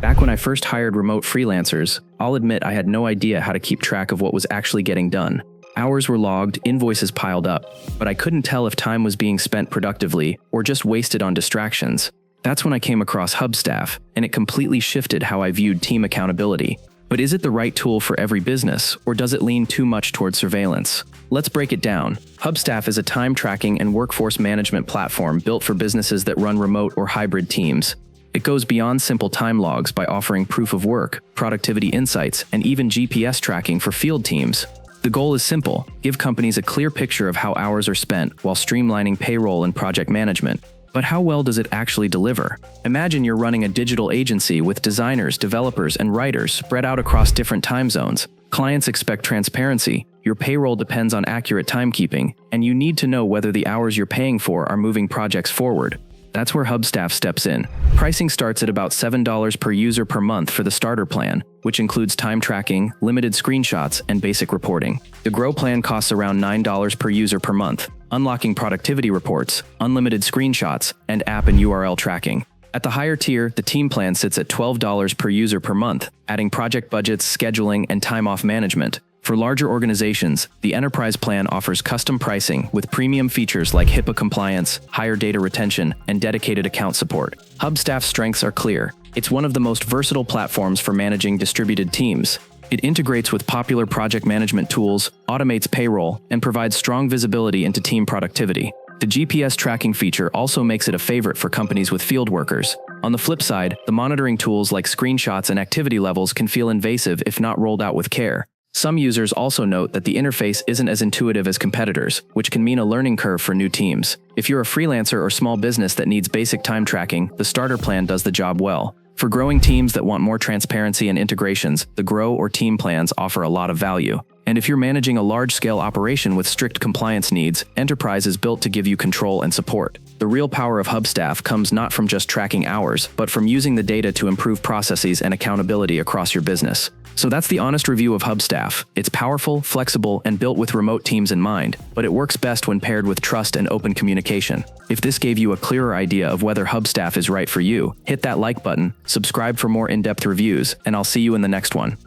Back when I first hired remote freelancers, I'll admit I had no idea how to keep track of what was actually getting done. Hours were logged, invoices piled up, but I couldn't tell if time was being spent productively or just wasted on distractions. That's when I came across Hubstaff, and it completely shifted how I viewed team accountability. But is it the right tool for every business, or does it lean too much toward surveillance? Let's break it down. Hubstaff is a time tracking and workforce management platform built for businesses that run remote or hybrid teams. It goes beyond simple time logs by offering proof of work, productivity insights, and even GPS tracking for field teams. The goal is simple: give companies a clear picture of how hours are spent while streamlining payroll and project management. But how well does it actually deliver? Imagine you're running a digital agency with designers, developers, and writers spread out across different time zones. Clients expect transparency, your payroll depends on accurate timekeeping, and you need to know whether the hours you're paying for are moving projects forward. That's where Hubstaff steps in. Pricing starts at about $7 per user per month for the starter plan, which includes time tracking, limited screenshots, and basic reporting. The Grow plan costs around $9 per user per month, unlocking productivity reports, unlimited screenshots, and app and URL tracking. At the higher tier, the Team plan sits at $12 per user per month, adding project budgets, scheduling, and time-off management. For larger organizations, the Enterprise plan offers custom pricing with premium features like HIPAA compliance, higher data retention, and dedicated account support. Hubstaff's strengths are clear. It's one of the most versatile platforms for managing distributed teams. It integrates with popular project management tools, automates payroll, and provides strong visibility into team productivity. The GPS tracking feature also makes it a favorite for companies with field workers. On the flip side, the monitoring tools like screenshots and activity levels can feel invasive if not rolled out with care. Some users also note that the interface isn't as intuitive as competitors, which can mean a learning curve for new teams. If you're a freelancer or small business that needs basic time tracking, the starter plan does the job well. For growing teams that want more transparency and integrations, the Grow or Team plans offer a lot of value. And if you're managing a large-scale operation with strict compliance needs, Enterprise is built to give you control and support. The real power of Hubstaff comes not from just tracking hours, but from using the data to improve processes and accountability across your business. So that's the honest review of Hubstaff. It's powerful, flexible, and built with remote teams in mind, but it works best when paired with trust and open communication. If this gave you a clearer idea of whether Hubstaff is right for you, hit that like button, subscribe for more in-depth reviews, and I'll see you in the next one.